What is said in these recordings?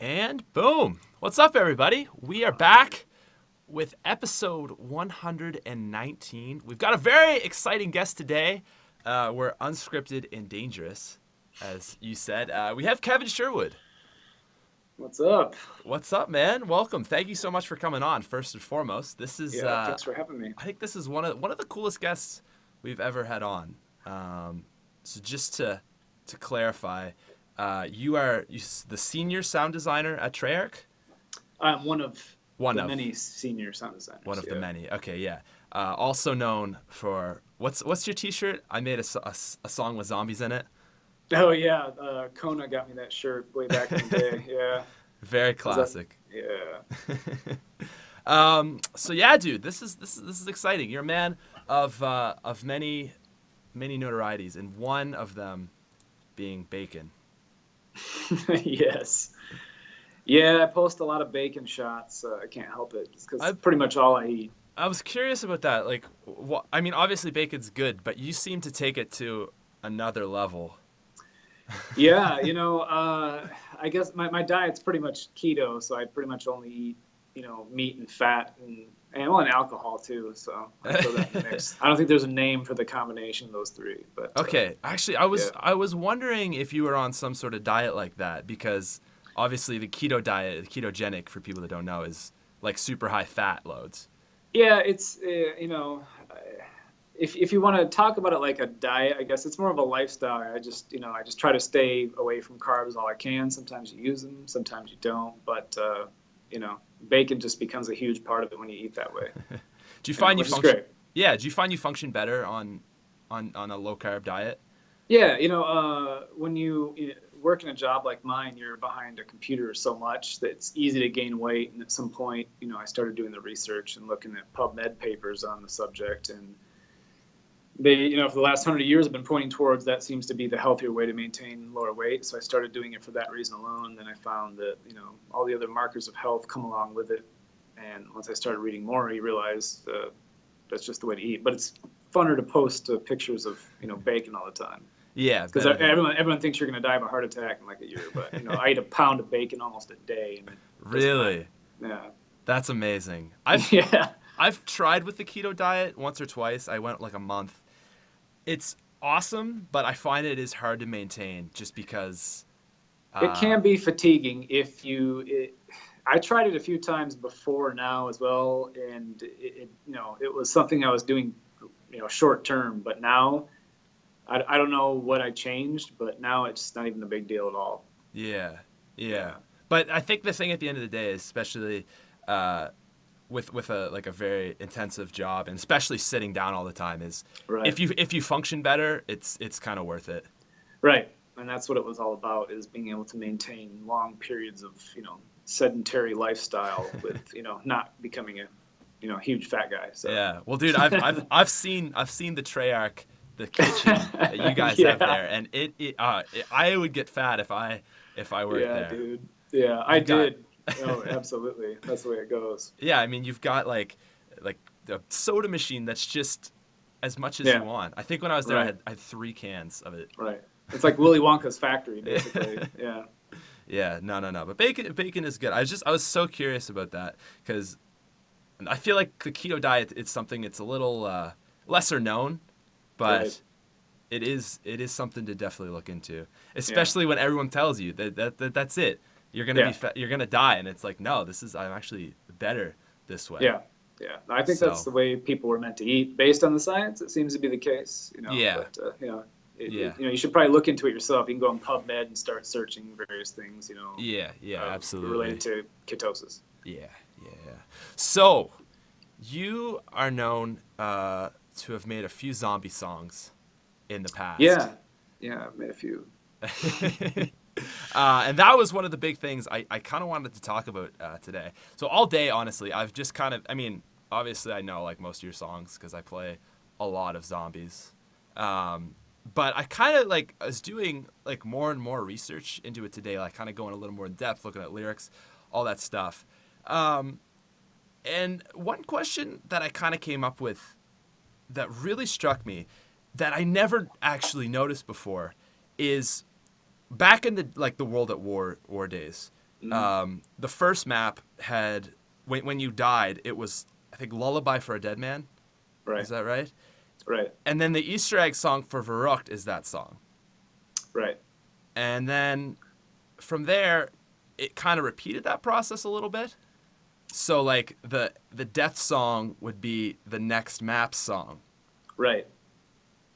And boom. What's up, everybody? We are back with episode 119. We've got a very exciting guest today. We're unscripted and dangerous, as you said. We have Kevin Sherwood. What's up? What's up, man? Welcome. Thank you so much for coming on. First and foremost, this is Thanks for having me. I think this is one of the coolest guests we've ever had on. So just to clarify, you are the senior sound designer at Treyarch? I'm one of many senior sound designers. One of the many. Okay, yeah. Also known for what's your T-shirt? I made a song with zombies in it. Oh yeah, Kona got me that shirt way back in the day. Yeah. Very classic. Yeah. So yeah, dude, this is exciting. You're a man of many notorieties, and one of them being bacon. Yes. Yeah, I post a lot of bacon shots. I can't help it, just because pretty much all I eat. I was curious about that. Like, I mean, obviously bacon's good, but you seem to take it to another level. Yeah, I guess my diet's pretty much keto, so I pretty much only eat, meat and fat and alcohol too. So I throw that in the mix. I don't think there's a name for the combination of those three. But okay, actually, I was wondering if you were on some sort of diet like that, because obviously the keto diet, the ketogenic, for people that don't know, is like super high fat loads. Yeah, it's if you want to talk about it like a diet, I guess it's more of a lifestyle. I just try to stay away from carbs all I can. Sometimes you use them, sometimes you don't. But bacon just becomes a huge part of it when you eat that way. Do you find you function? Great. Yeah, do you find you function better on a low carb diet? Yeah, when you work in a job like mine, you're behind a computer so much that it's easy to gain weight. And at some point, I started doing the research and looking at PubMed papers on the subject, and they, for the last 100 years have been pointing towards that seems to be the healthier way to maintain lower weight. So I started doing it for that reason alone. Then I found that, all the other markers of health come along with it. And once I started reading more, you realize that's just the way to eat. But it's funner to post pictures of, bacon all the time. Yeah. Because everyone thinks you're going to die of a heart attack in like a year. But, I eat a pound of bacon almost a day. And really? Yeah. That's amazing. I've tried with the keto diet once or twice. I went like a month. It's awesome, but I find it is hard to maintain just because it can be fatiguing I tried it a few times before now as well, and it was something I was doing short term, but now I don't know what I changed, but now it's not even a big deal at all. Yeah. But I think the thing at the end of the day is, especially with a very intensive job, and especially sitting down all the time, is right. If you function better, it's kind of worth it. Right, and that's what it was all about, is being able to maintain long periods of sedentary lifestyle with not becoming a huge fat guy. So yeah, well, dude, I've seen the Treyarch, the kitchen that you guys have there, and I would get fat if I worked there. Yeah, dude. Yeah, I did. Oh, absolutely. That's the way it goes. Yeah, I mean, you've got like the soda machine that's just as much as you want. I think when I was there, right. I had 3 cans of it. Right. It's like Willy Wonka's factory, basically. Yeah. Yeah, no. But bacon is good. I was so curious about that, because I feel like the keto diet, it's something, it's a little lesser known, but right. it is something to definitely look into, especially when everyone tells you that's it. You're gonna be fat, you're gonna die, and it's like, no, I'm actually better this way. Yeah. I think that's the way people were meant to eat, based on the science. It seems to be the case. Yeah. But you should probably look into it yourself. You can go on PubMed and start searching various things. Yeah, absolutely. Related to ketosis. Yeah. So, you are known to have made a few zombie songs in the past. Yeah, I've made a few. And that was one of the big things I kind of wanted to talk about today. So all day, honestly, I've just obviously I know like most of your songs because I play a lot of zombies. But I kind of I was doing like more and more research into it today, like kind of going a little more in depth, looking at lyrics, all that stuff. And one question that I kind of came up with that really struck me, that I never actually noticed before, is back in the World at War days, The first map had when you died, it was I think Lullaby for a Dead Man. Right. Is that right? Right. And then the Easter egg song for Verrucht is that song. Right. And then from there, it kind of repeated that process a little bit. So like the death song would be the next map song. Right.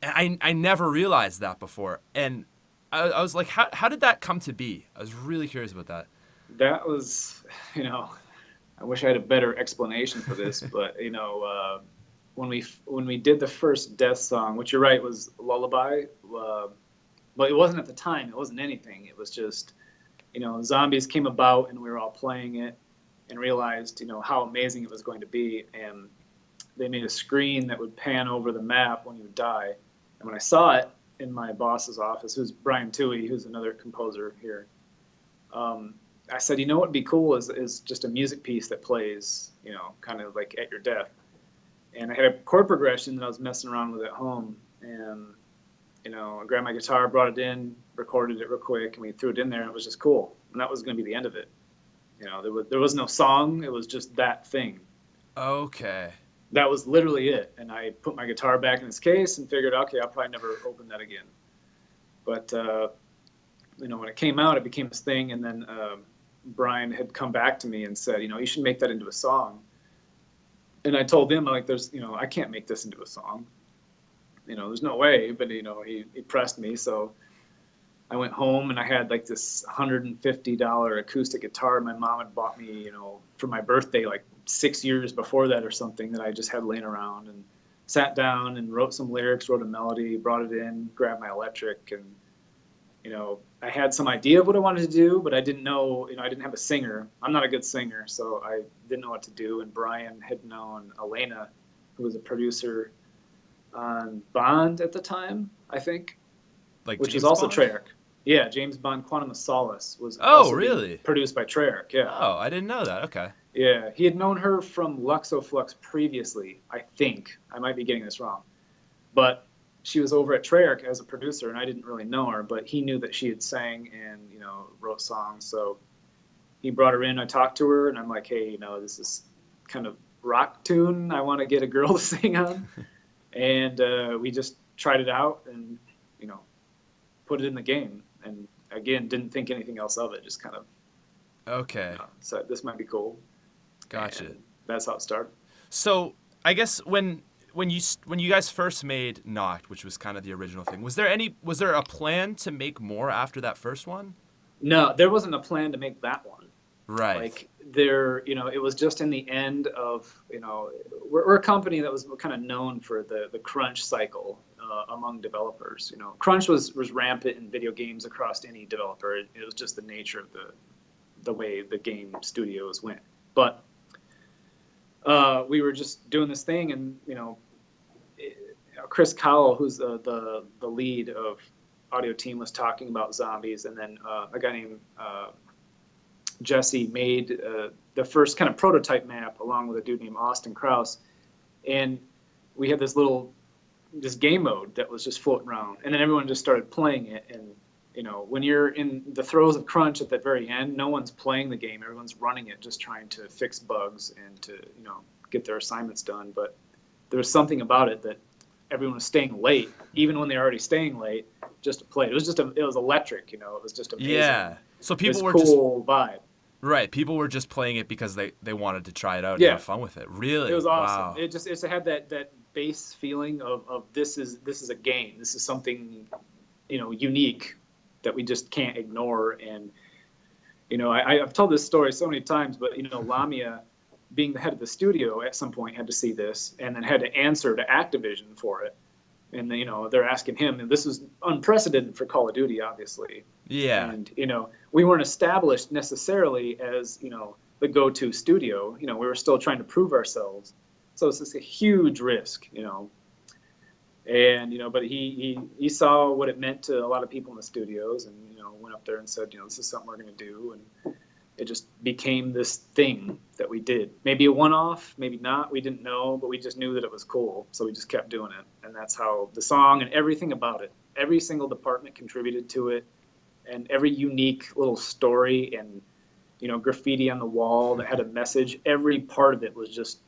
And I never realized that before. And I was like, how did that come to be? I was really curious about that. That was, I wish I had a better explanation for this, but when we did the first death song, which you're right was Lullaby, but it wasn't at the time. It wasn't anything. It was just, zombies came about and we were all playing it and realized, how amazing it was going to be. And they made a screen that would pan over the map when you would die. And when I saw it in my boss's office, who's Brian Toohey, who's another composer here, I said, what would be cool is just a music piece that plays, kind of like at your death. And I had a chord progression that I was messing around with at home. And, I grabbed my guitar, brought it in, recorded it real quick, and we threw it in there, and it was just cool. And that was going to be the end of it. There was no song. It was just that thing. Okay. That was literally it. And I put my guitar back in its case and figured, okay, I'll probably never open that again. But, when it came out, it became this thing. And then Brian had come back to me and said, you should make that into a song. And I told him, like, I can't make this into a song. There's no way. But, he pressed me. So I went home and I had like this $150 acoustic guitar my mom had bought me, for my birthday, like 6 years before that or something, that I just had laying around, and sat down and wrote some lyrics, wrote a melody, brought it in, grabbed my electric, and, I had some idea of what I wanted to do, but I didn't know, I didn't have a singer. I'm not a good singer, so I didn't know what to do. And Brian had known Elena, who was a producer on Bond at the time, I think, Like which James is also Bond? Treyarch. Yeah, James Bond Quantum of Solace was Oh, also being really? produced by Treyarch, yeah. Oh, I didn't know that. Okay. Yeah, he had known her from Luxoflux previously, I think. I might be getting this wrong. But she was over at Treyarch as a producer, and I didn't really know her, but he knew that she had sang and, wrote songs. So he brought her in, I talked to her, and I'm like, hey, this is kind of rock tune I want to get a girl to sing on. And we just tried it out and, put it in the game. And again, didn't think anything else of it, just kind of Okay. said this might be cool. Gotcha. And that's how it started. So I guess when you guys first made Knocked, which was kind of the original thing, was there a plan to make more after that first one? No, there wasn't a plan to make that one. Right. Like it was just in the end of, we're a company that was kind of known for the crunch cycle among developers. Crunch was rampant in video games across any developer. It was just the nature of the way the game studios went. But we were just doing this thing, and Chris Cowell, who's the lead of audio team, was talking about zombies, and then a guy named Jesse made the first kind of prototype map along with a dude named Austin Krause, and we had this game mode that was just floating around, and then everyone just started playing it. And when you're in the throes of crunch at the very end, no one's playing the game, everyone's running it, just trying to fix bugs and to get their assignments done. But there was something about it that everyone was staying late, even when they were already staying late, just to play. It was electric, it was just amazing. Yeah. So people were cool vibe. Right. People were just playing it because they wanted to try it out and have fun with it. Really? It was awesome. Wow. It had that base feeling of this is a game. This is something, unique that we just can't ignore. And, I've told this story so many times, but, Lamia, being the head of the studio at some point, had to see this and then had to answer to Activision for it. And, they're asking him, and this is unprecedented for Call of Duty, obviously. Yeah. And, we weren't established necessarily as, the go-to studio. We were still trying to prove ourselves. So it's just a huge risk, And, but he saw what it meant to a lot of people in the studios, and, went up there and said, this is something we're going to do. And it just became this thing that we did. Maybe a one-off, maybe not. We didn't know, but we just knew that it was cool. So we just kept doing it. And that's how the song and everything about it, every single department contributed to it, and every unique little story and graffiti on the wall that had a message. Every part of it was just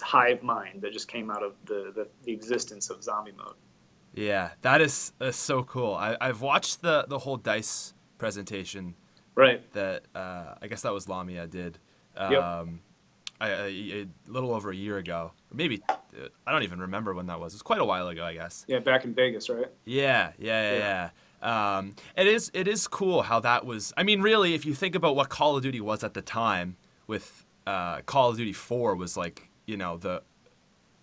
hive mind that just came out of the existence of zombie mode. Yeah, that is so cool. I've watched the whole Dice presentation Right. that I guess that was Lamia did. Yep. A little over a year ago, or maybe I don't even remember when that was. It was quite a while ago, I guess. Yeah, back in Vegas, right? Yeah. It is cool how that was. I mean, really, if you think about what Call of Duty was at the time, with Call of Duty 4 was like the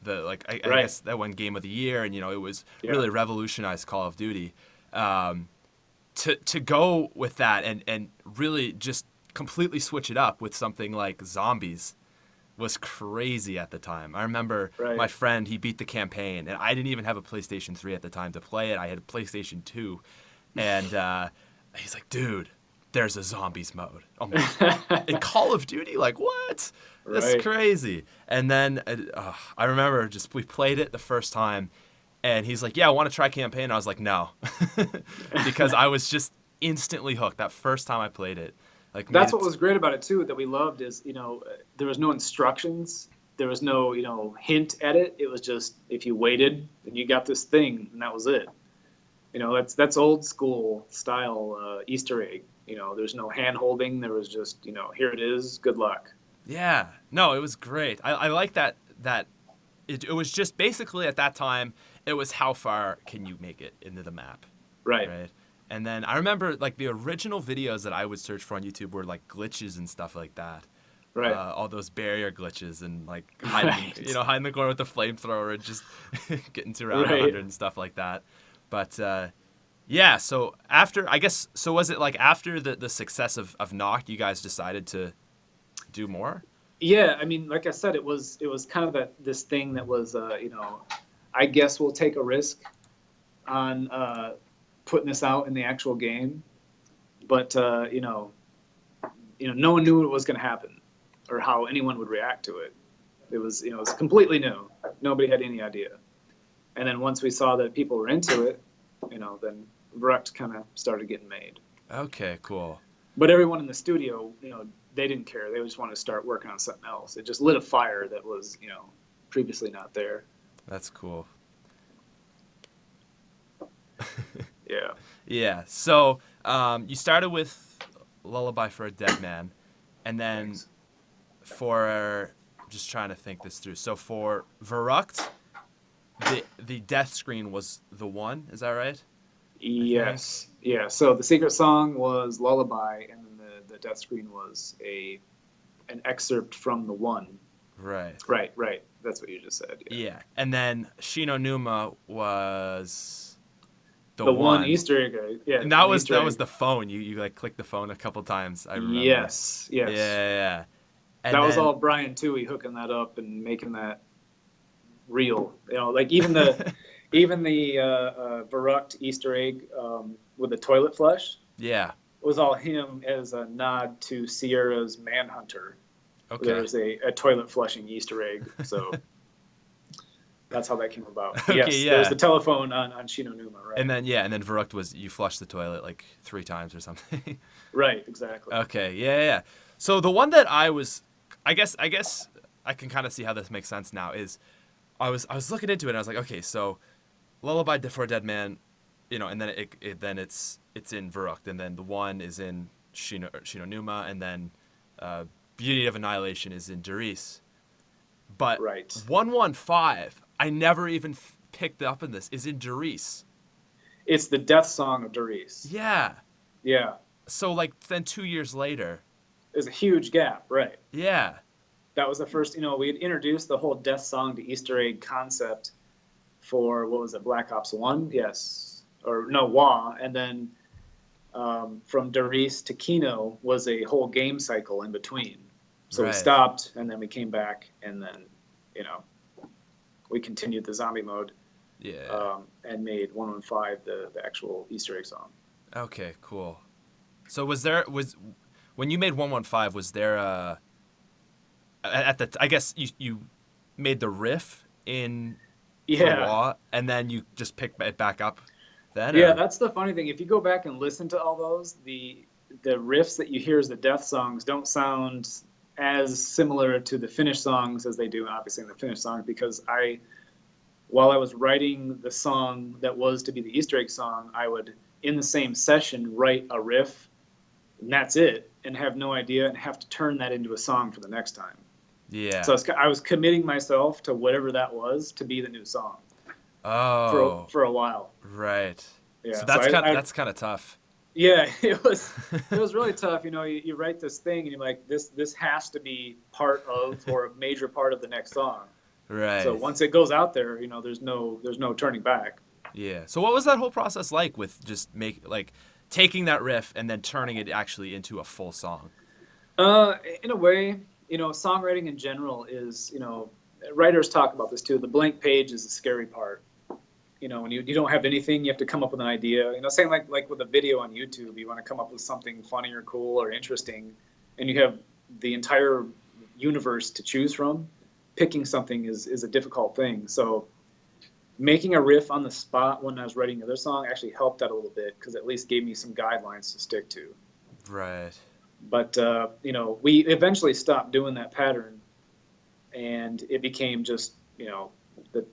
like I Right. guess that won Game of the Year, and it was Yeah. really revolutionized Call of Duty. To go with that and really just completely switch it up with something like zombies was crazy at the time. I remember Right. my friend, he beat the campaign, and I didn't even have a PlayStation 3 at the time to play it. I had a PlayStation 2, and he's like, dude, there's a zombies mode. I'm like, in Call of Duty? Like, what? This is crazy. And then I remember we played it the first time, and he's like, yeah, I want to try campaign. I was like, no. Because I was just instantly hooked that first time I played it. Like, That's what was great about it too, that we loved is, there was no instructions. There was no, hint at it. It was just, if you waited, then you got this thing, and that was it. That's old school style Easter egg. There's no hand holding. There was just, here it is. Good luck. Yeah. No, it was great. I like that it was just basically at that time, it was how far can you make it into the map. Right. And then I remember like the original videos that I would search for on YouTube were like glitches and stuff like that. Right. All those barrier glitches and like hiding in the corner with the flamethrower and just getting to around 100 and stuff like that. But yeah, so was it like after the success of Knocked, you guys decided to do more? Yeah, I mean, like I said, it was kind of this thing that was, I guess we'll take a risk on putting this out in the actual game, but no one knew what was going to happen or how anyone would react to it. It was it was completely new. Nobody had any idea. And then once we saw that people were into it, then Verrückt kind of started getting made. Okay, cool. But everyone in the studio, they didn't care. They just wanted to start working on something else. It just lit a fire that was, previously not there. That's cool. Yeah. Yeah. So you started with Lullaby for a Dead Man, and then I'm just trying to think this through. So for Verrückt, the death screen was the one. Is that right? Yes. Yeah. So the secret song was Lullaby, and then the death screen was an excerpt from the one. Right. That's what you just said. Yeah. And then Shino Numa was the one Easter egg. Yeah. And that was the phone. You like clicked the phone a couple times. I remember. Yes. Yeah. And that was all Brian Toohey hooking that up and making that real. Like even the Verrückt Easter egg with the toilet flush. Yeah. Was all him as a nod to Sierra's Manhunter. Okay. There was a toilet flushing Easter egg, so that's how that came about. Okay, yes, yeah. There was the telephone on Shino Numa, right? And then Verrückt was you flushed the toilet like 3 times or something. Right, exactly. Okay, yeah. So the one that I guess I can kind of see how this makes sense now is I was looking into it and I was like, okay, so Lullaby for a Dead Man, and then it's in Verrückt, and then the one is in Shino Numa, and then Beauty of Annihilation is in Darice. But 115, I never even picked up in this, is in Darice. It's the death song of Darice. Yeah. Yeah. So like then 2 years later. There's a huge gap, right? Yeah. That was the first, we had introduced the whole death song to Easter egg concept for, what was it, Black Ops 1? Yes. Or no, WA. And then from Darice to Kino was a whole game cycle in between. So we stopped, and then we came back, and then, we continued the zombie mode. Yeah. And made 115 the actual Easter egg song. Okay, cool. So when you made 115, was there I guess you made the riff in WA, and then you just picked it back up then? Yeah, that's the funny thing. If you go back and listen to all those, the the riffs that you hear as the death songs don't sound as similar to the finished songs as they do obviously in the finished songs, because while I was writing the song that was to be the Easter egg song, I would, in the same session, write a riff, and that's it, and have no idea, and have to turn that into a song for the next time. Yeah. So I was committing myself to whatever that was to be the new song. Oh. For a while. Right. Yeah. So that's kind of tough. Yeah, it was really tough. You write this thing and you're like, this has to be part of, or a major part of the next song. Right. So once it goes out there, there's no turning back. Yeah. So what was that whole process like with just taking that riff and then turning it actually into a full song? In a way, songwriting in general is, writers talk about this too. The blank page is the scary part. When you don't have anything, you have to come up with an idea. Same like with a video on YouTube, you want to come up with something funny or cool or interesting, and you have the entire universe to choose from. Picking something is a difficult thing. So making a riff on the spot when I was writing another song actually helped that a little bit, because at least gave me some guidelines to stick to. Right. But we eventually stopped doing that pattern, and it became just the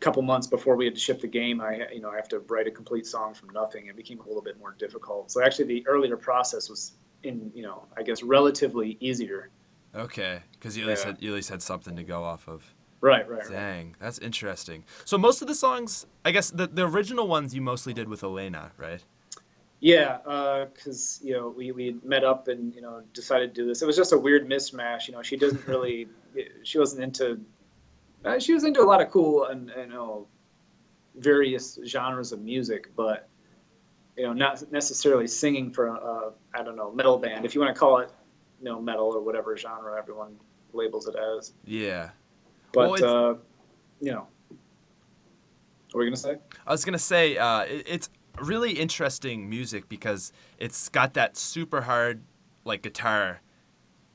couple months before we had to ship the game, I have to write a complete song from nothing. It became a little bit more difficult. So actually, the earlier process was I guess relatively easier. Okay, because you at least had something to go off of. Right. Dang, that's interesting. So most of the songs, I guess the original ones you mostly did with Elena, right? Yeah, because we met up and decided to do this. It was just a weird mismatch. She doesn't really, she wasn't into. She was into a lot of cool and various genres of music, but not necessarily singing for a metal band, if you want to call it metal or whatever genre everyone labels it as. Yeah. But what were you gonna say? I was gonna say it's really interesting music because it's got that super hard guitar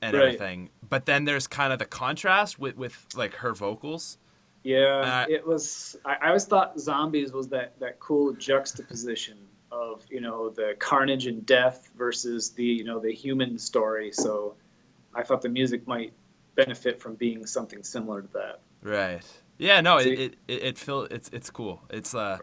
and everything, but then there's kind of the contrast with like her vocals. Yeah, it was. I always thought Zombies was that cool juxtaposition of the carnage and death versus the the human story. So I thought the music might benefit from being something similar to that. Right. Yeah. No. It's cool. It's I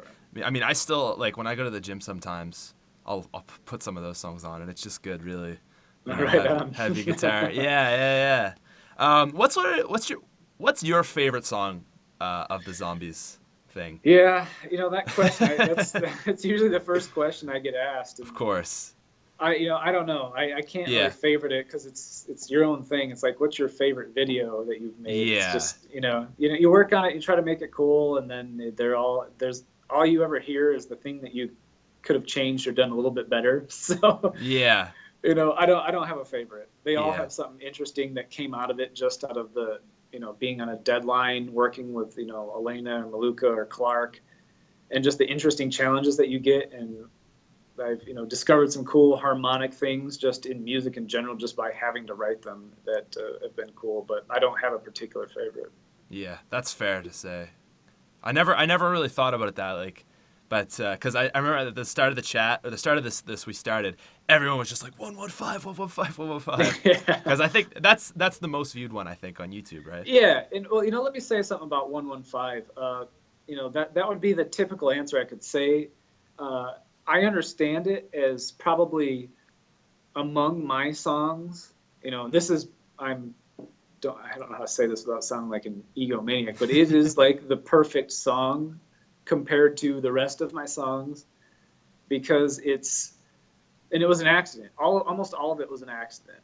mean, I still when I go to the gym sometimes I'll put some of those songs on and it's just good, really. Heavy guitar. Yeah. What's your favorite song of the Zombies thing? Yeah, that question. That's usually the first question I get asked. Of course. I don't know. I can't really favorite it because it's your own thing. It's like, what's your favorite video that you've made? Yeah. It's just you work on it, you try to make it cool, and then there's all you ever hear is the thing that you could have changed or done a little bit better. So yeah. I don't have a favorite. They all have something interesting that came out of it, just out of the being on a deadline, working with Elena or Maluka or Clark, and just the interesting challenges that you get. And I've discovered some cool harmonic things just in music in general, just by having to write them, that have been cool. But I don't have a particular favorite. Yeah, that's fair to say. I never really thought about it that but because I remember at the start of the chat, or the start of this we started, everyone was just like 115, 115, 115. Because I think that's the most viewed one, I think, on YouTube, right? Yeah, and well, let me say something about 115. That would be the typical answer I could say. I understand it as probably among my songs. This is I don't know how to say this without sounding like an egomaniac, but it is like the perfect song compared to the rest of my songs, because it was an accident. Almost all of it was an accident.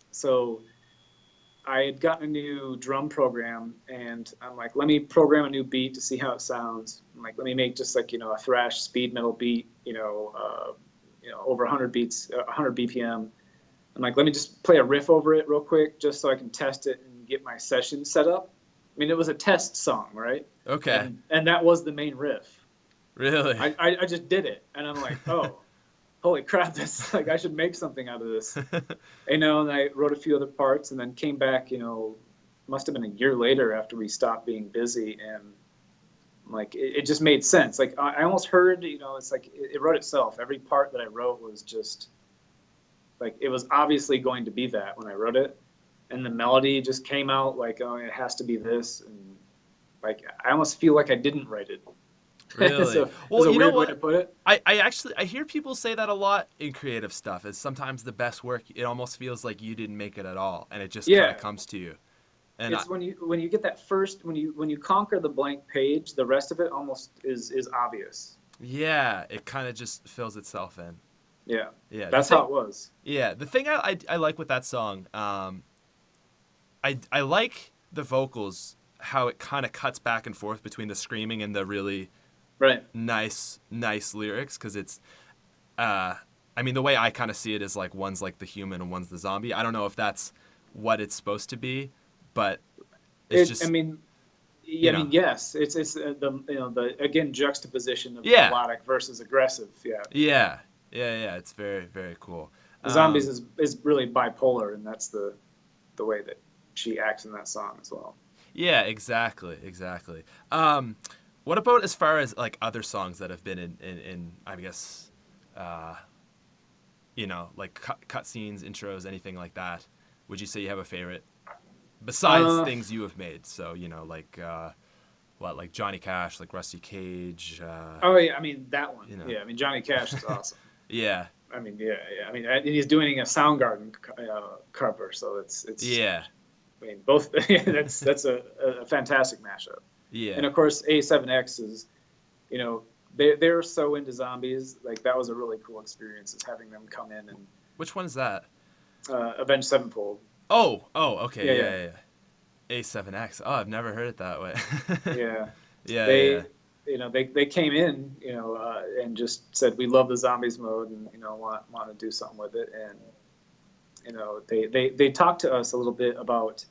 So I had gotten a new drum program, and I'm like, let me program a new beat to see how it sounds. I'm like, let me make just a thrash speed metal beat, over 100 beats, 100 BPM. I'm like, let me just play a riff over it real quick, just so I can test it and get my session set up. I mean, it was a test song, right? Okay. And that was the main riff. Really? I just did it, and I'm like, oh, holy crap! This I should make something out of this. And I wrote a few other parts, and then came back. Must have been a year later after we stopped being busy, and it just made sense. I almost heard, it's like it wrote itself. Every part that I wrote was just like it was obviously going to be that when I wrote it, and the melody just came out like, oh, it has to be this, and like I almost feel like I didn't write it. Really? So it's Well, a you know weird way to what? put it. I actually I hear people say that a lot in creative stuff. Is sometimes the best work. It almost feels like you didn't make it at all, and it just kind of Yeah, comes to you. And it's when you get that first when you conquer the blank page, the rest of it almost is obvious. yeah, it kind of just fills itself in. Yeah, Yeah, the that's how thing. it was. Yeah, the thing I like with that song, I like the vocals, how it kind of cuts back and forth between the screaming and the really Right. nice lyrics, because it's uh I mean, the way I kind of see it is like one's like the human and one's the zombie. I don't know if that's what it's supposed to be, but it's It. I just, mean, yeah, you I know. mean, yes. It's the the again juxtaposition of Yeah. melodic versus aggressive. Yeah. Yeah. Yeah, it's very very cool. The zombies Um is really bipolar, and that's the way that she acts in that song as well. yeah, exactly. What about as far as like other songs that have been in I guess uh like cut scenes, intros, anything like that? Would you say you have a favorite besides Uh, things you have made? So, like what, like Johnny Cash, like Rusty Cage, oh yeah, I mean that one. you know. Yeah, I mean Johnny Cash is awesome. Yeah. I mean, yeah. I mean, and he's doing a Soundgarden cover, so it's. Yeah. I mean, both. That's a fantastic mashup. Yeah. And of course, A7X is, you know, they're so into zombies. Like that was a really cool experience, is having them come in and Which one is that? Avenged Sevenfold. Oh, okay. Yeah, yeah, Yeah. A7X. Oh, I've never heard it that way. yeah. Yeah. They, they came in, and just said we love the zombies mode, and want to do something with it, and they talked to us a little bit about,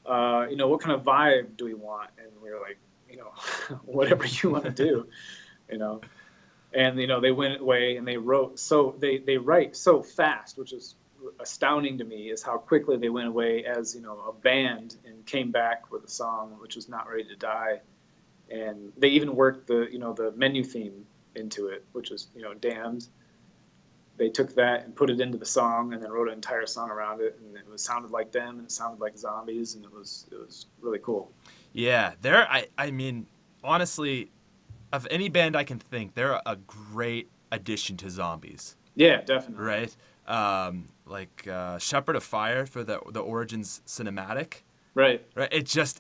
what kind of vibe do we want, and we were like, whatever you want to do, you know. And they went away and they wrote, so they write so fast, which is astounding to me, is how quickly they went away as a band and came back with a song which was Not Ready to Die. And they even worked the menu theme into it, which was Damned. They took that and put it into the song, and then wrote an entire song around it, and it sounded like them, and it sounded like zombies, and it was really cool. Yeah. I mean, honestly, of any band I can think, they're a great addition to zombies. Yeah, definitely. Right? Like Shepherd of Fire for the Origins cinematic. Right. Right? It just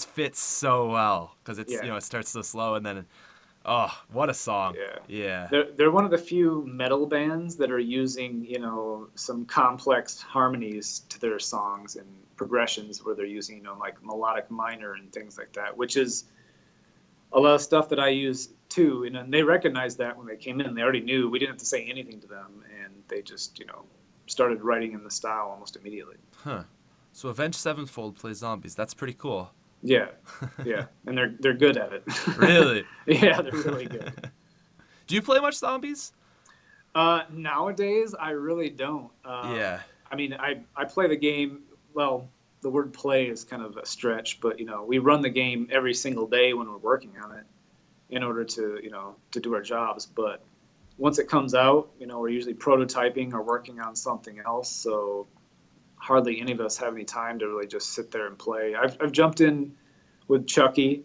fits so well, because it's Yeah. it starts so slow, and then, oh, what a song. Yeah. Yeah. They're one of the few metal bands that are using, some complex harmonies to their songs and progressions, where they're using, like melodic minor and things like that, which is a lot of stuff that I use too. And they recognized that when they came in. They already knew. We didn't have to say anything to them, and they just, started writing in the style almost immediately. Huh. So Avenged Sevenfold plays zombies. That's pretty cool. Yeah. Yeah. And they're good at it. Really? Yeah, they're really good. Do you play much zombies? Nowadays, I really don't. Yeah. I mean, I play the game. Well, the word play is kind of a stretch, but we run the game every single day when we're working on it, in order to to do our jobs. But once it comes out, we're usually prototyping or working on something else. So hardly any of us have any time to really just sit there and play. I've jumped in with Chucky,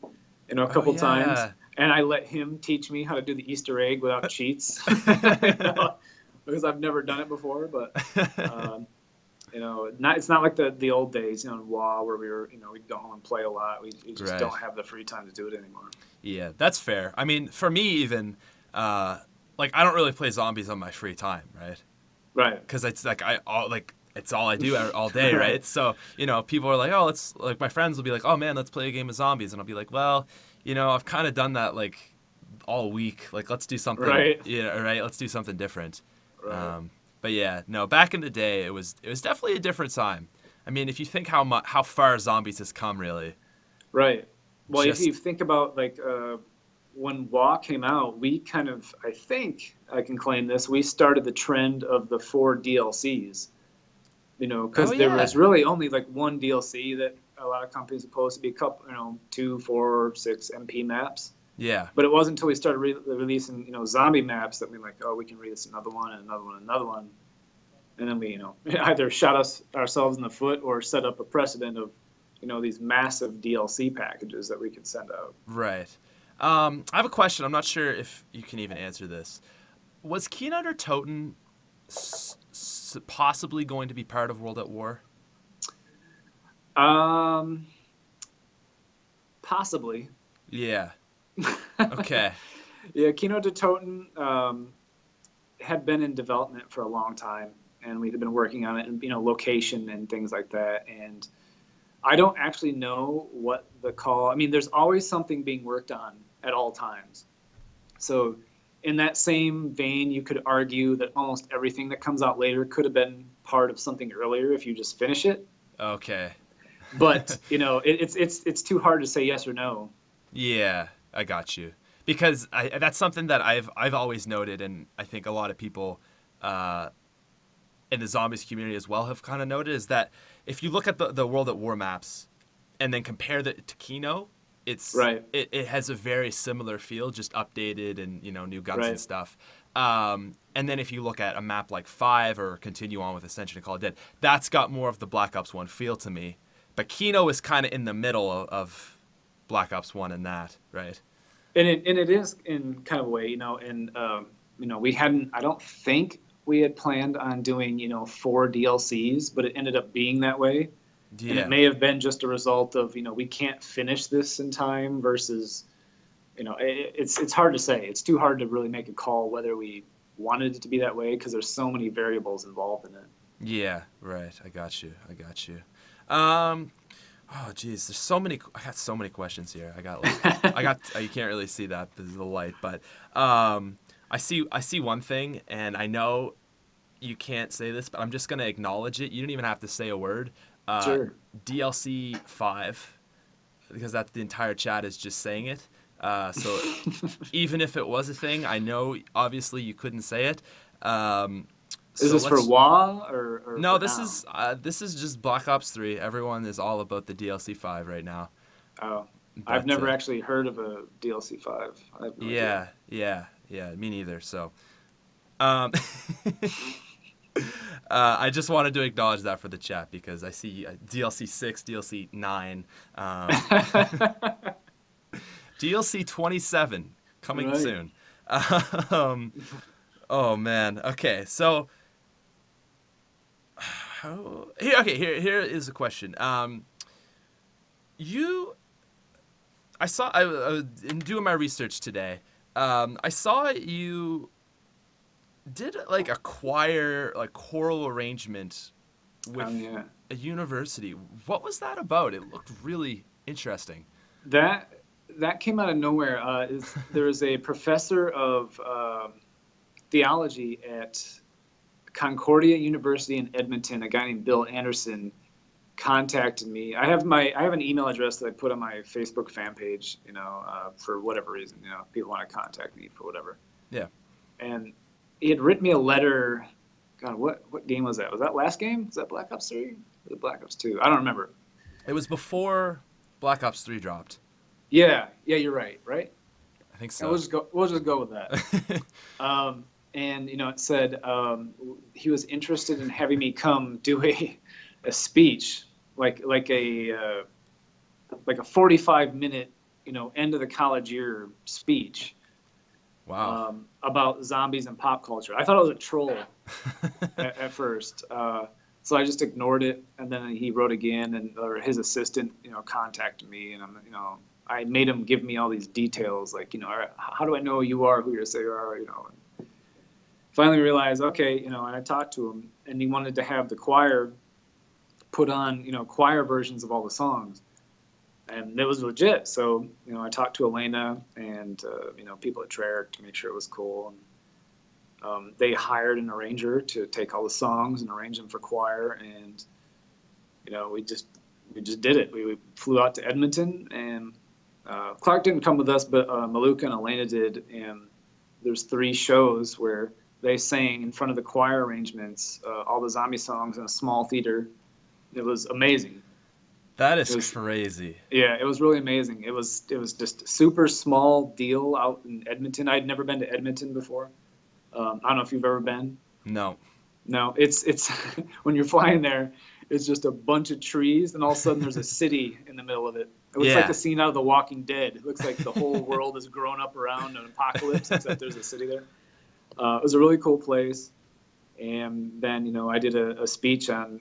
a couple times, and I let him teach me how to do the Easter egg without cheats, because I've never done it before. But it's not like the old days, in WoW, where we'd go home and play a lot. We just Right. don't have the free time to do it anymore. Yeah, that's fair. I mean, for me even, like I don't really play zombies on my free time, right? Right. Because it's like it's all I do all day, right? So people are like, oh, like my friends will be like, oh man, let's play a game of zombies, and I'll be like, well, I've kind of done that like all week. Like let's do something, Right. Yeah, right. Let's do something different. Right. But yeah, no, back in the day, it was definitely a different time. I mean, if you think how far zombies has come, really. Right. Well, Just- if you think about like when WoW came out, we kind of, I think I can claim this, we started the trend of the 4 DLCs. Because there was really only like one DLC that a lot of companies opposed to be a couple, 2, 4, 6 MP maps. Yeah. But it wasn't until we started releasing, zombie maps that we were like, oh, we can release another one and another one and another one. and then we, either shot ourselves in the foot or set up a precedent of, these massive DLC packages that we could send out. Right. I have a question. I'm not sure if you can even answer this. Was Keenan or Toten possibly going to be part of World at War? Possibly. Yeah. Okay. Yeah, Kino to Toten had been in development for a long time, and we had been working on it, and location and things like that. And I don't actually know what the call. I mean, there's always something being worked on at all times. So, in that same vein, you could argue that almost everything that comes out later could have been part of something earlier if you just finish it. Okay. But it's too hard to say yes or no. Yeah, I got you. Because that's something that I've always noted, and I think a lot of people in the zombies community as well have kind of noted, is that if you look at the World at War maps and then compare that to Kino, it has a very similar feel, just updated and new guns and stuff. And then if you look at a map like 5 or continue on with Ascension and Call of Dead, that's got more of the Black Ops 1 feel to me. But Kino is kind of in the middle of Black Ops 1 and that, right? And it is in kind of a way, and we hadn't. I don't think we had planned on doing 4 DLCs, but it ended up being that way. Yeah. And it may have been just a result of we can't finish this in time versus it's hard to say. It's too hard to really make a call whether we wanted it to be that way because there's so many variables involved in it. Yeah, right. I got you. Oh geez, there's so many. I got so many questions here. I got you can't really see that because of the light, but I see one thing, and I know you can't say this, but I'm just gonna acknowledge it. You don't even have to say a word. Sure. DLC 5, because that the entire chat is just saying it. So even if it was a thing, I know obviously you couldn't say it. Is this for WoW or no? This is just Black Ops 3. Everyone is all about the DLC 5 right now. Oh, but, I've never actually heard of a DLC 5. I have no idea. Yeah. Me neither. So, I just wanted to acknowledge that for the chat because I see DLC 6, DLC 9, DLC 27 coming soon. Oh man. Okay, so. Here is a question. I was in doing my research today. I saw you did like a choir, like choral arrangement with a university. What was that about? It looked really interesting. That came out of nowhere. There is a professor of theology at Concordia University in Edmonton, a guy named Bill Anderson, contacted me. I have an email address that I put on my Facebook fan page, for whatever reason, people want to contact me for whatever. Yeah. And he had written me a letter. God, what game was that? Was that last game? Was that Black Ops 3? Or was it Black Ops 2? I don't remember. It was before Black Ops 3 dropped. Yeah, you're right? I think so. We'll just go with that. And it said he was interested in having me come do a speech, like a 45-minute end of the college year speech. Wow. About zombies and pop culture. I thought it was a troll at first, so I just ignored it. And then he wrote again, or his assistant contacted me, and I made him give me all these details, like how do I know you are who you say you are, Finally realized, okay, and I talked to him, and he wanted to have the choir put on, choir versions of all the songs, and it was legit. So, I talked to Elena and, people at Treyarch to make sure it was cool. And they hired an arranger to take all the songs and arrange them for choir, and, we just did it. We flew out to Edmonton, and Clark didn't come with us, but Maluka and Elena did, and there's 3 shows where they sang in front of the choir arrangements, all the zombie songs in a small theater. It was amazing. That is crazy. Yeah, it was really amazing. It was just a super small deal out in Edmonton. I'd never been to Edmonton before. I don't know if you've ever been. No. No, it's when you're flying there, it's just a bunch of trees, and all of a sudden there's a city in the middle of it. It looks like Yeah. a scene out of The Walking Dead. It looks like the whole world is grown up around an apocalypse, except there's a city there. It was a really cool place. And then, I did a speech on,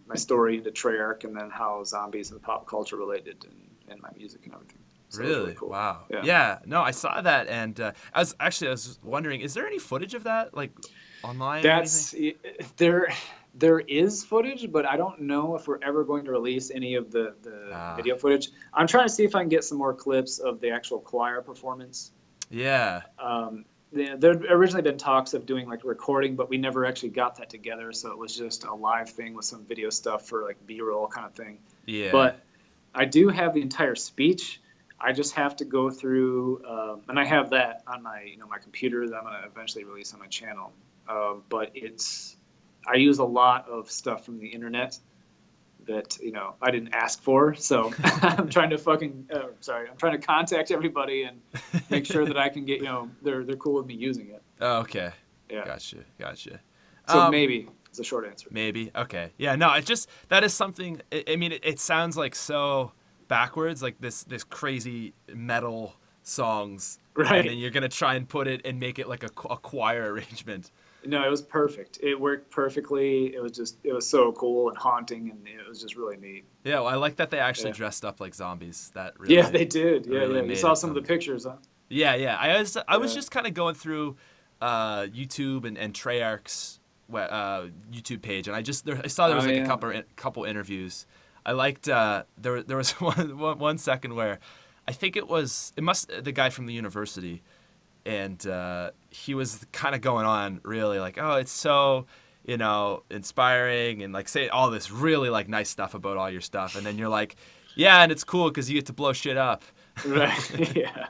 my story into Treyarch and then how zombies and pop culture related and my music and everything. So it was really Really? cool. Wow. Yeah. Yeah. No, I saw that, and I was wondering, is there any footage of that, like online or anything? That's there. There is footage, but I don't know if we're ever going to release any of the Ah. video footage. I'm trying to see if I can get some more clips of the actual choir performance. Yeah. There originally been talks of doing like recording, but we never actually got that together. So it was just a live thing with some video stuff for like B-roll kind of thing. Yeah. But I do have the entire speech. I just have to go through, and I have that on my my computer that I'm gonna eventually release on my channel. But I use a lot of stuff from the internet that I didn't ask for. So I'm trying to I'm trying to contact everybody and make sure that I can get they're cool with me using it. Oh, okay. Yeah. Gotcha. So maybe is the short answer. Maybe. Okay. Yeah. No. It's just that is something. I mean, it sounds like so backwards, like this crazy metal songs, and then Right. you're gonna try and put it and make it like a choir arrangement. No, it was perfect. It worked perfectly. It was so cool and haunting, and it was just really neat. Yeah. Well, I like that they actually Yeah. dressed up like zombies. That Yeah, really, they did. Yeah, really yeah. You made saw it some of the some. pictures, huh? Yeah. I was Yeah. just kind of going through YouTube and Treyarch's YouTube page, and I saw there was Oh like a yeah. couple interviews. I liked there was one second where I think it must the guy from the university, and he was kind of going on really like, oh, it's so inspiring, and like say all this really like nice stuff about all your stuff, and then you're like, yeah, and it's cool because you get to blow shit up. Right. Yeah.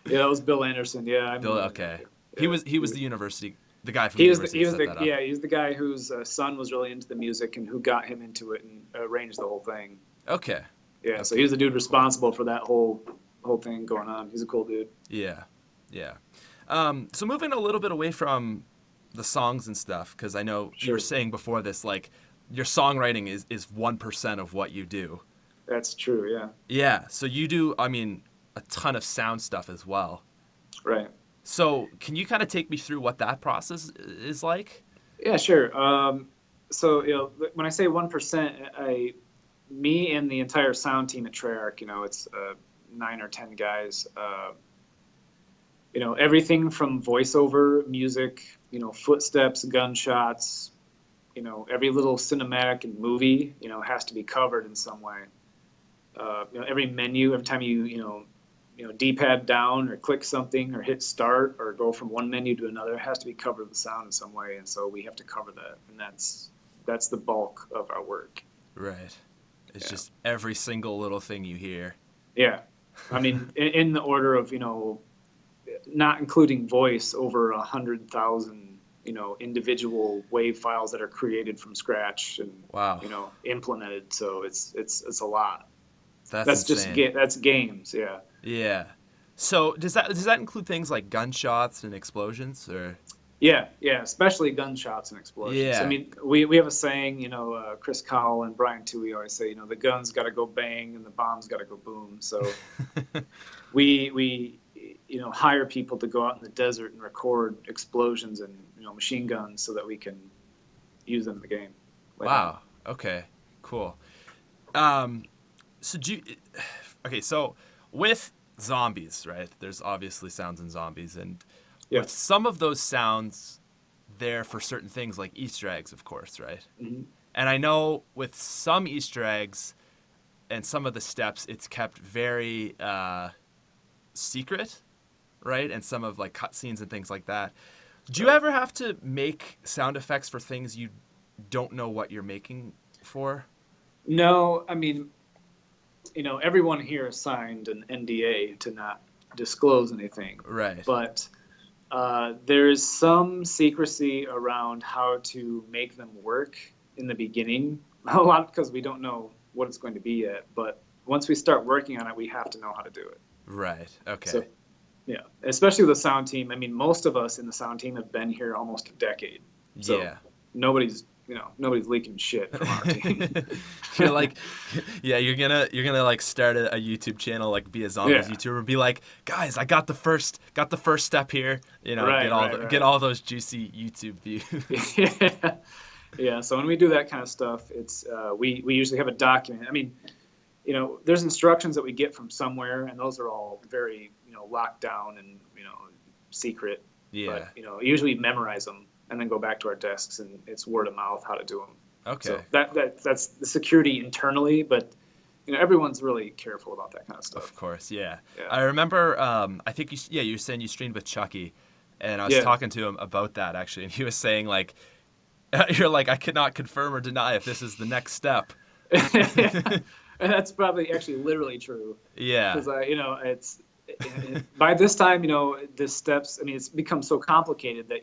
Yeah, that was Bill Anderson. Yeah, I Bill, remember him. okay, he Yeah. was he was the university the guy from the He was the, university he that was set the that up. yeah, he's the guy whose son was really into the music and who got him into it and arranged the whole thing. Okay. Yeah, so Okay. he's the dude responsible for that whole thing going on. He's a cool dude. Yeah. Yeah. So moving a little bit away from the songs and stuff, because I know you were Sure. saying before this, like your songwriting is 1% of what you do. That's true, yeah. Yeah. So you do, I mean, a ton of sound stuff as well. Right. So can you kind of take me through what that process is like? Yeah, sure. So, when I say 1%, me and the entire sound team at Treyarch, it's 9 or 10 guys. Everything from voiceover, music, footsteps, gunshots, every little cinematic and movie, has to be covered in some way. Every menu, every time D-pad down or click something or hit start or go from one menu to another, it has to be covered with sound in some way, and so we have to cover that, and that's the bulk of our work. Right. It's Yeah. just every single little thing you hear. Yeah, I mean, in the order of not including voice, over 100,000 individual wave files that are created from scratch and Wow. implemented. So it's a lot. That's Just insane. that's games. Yeah. Yeah. So does that include things like gunshots and explosions or? Yeah, yeah, especially gunshots and explosions. I Yeah. mean, we have a saying, Chris Cowell and Brian Toohey always say, the gun's got to go bang and the bomb's got to go boom. So we hire people to go out in the desert and record explosions and machine guns so that we can use them in the game. Wow. Okay. Cool. So okay, so with zombies, right? There's obviously sounds in zombies, and Yeah. with some of those sounds, there for certain things like Easter eggs, of course, right? Hmm. And I know with some Easter eggs and some of the steps, it's kept very secret, right? And some of like cutscenes and things like that. Do you ever have to make sound effects for things you don't know what you're making for? No, I mean, everyone here has signed an NDA to not disclose anything, Right. but there is some secrecy around how to make them work in the beginning. A lot because we don't know what it's going to be yet, but once we start working on it, we have to know how to do it. Right. Okay. So, yeah, especially with the sound team. I mean, most of us in the sound team have been here almost a decade. So, Yeah. nobody's leaking shit from our team. You're like, yeah, you're gonna like start a YouTube channel, like be a zombies Yeah. YouTuber, be like, guys, I got the first step here, Right. get all those juicy YouTube views. Yeah. Yeah. So when we do that kind of stuff, it's we usually have a document. I mean, there's instructions that we get from somewhere, and those are all very locked down and secret. Yeah. But usually memorize them and then go back to our desks, and it's word of mouth how to do them. Okay. So that's the security internally, but everyone's really careful about that kind of stuff. Of course, yeah. Yeah. I remember. I think you were saying you streamed with Chucky, and I was talking to him about that actually, and he was saying like, you're like, I cannot confirm or deny if this is the next step. And that's probably actually literally true. Yeah. Because it's by this time, the steps. I mean, it's become so complicated that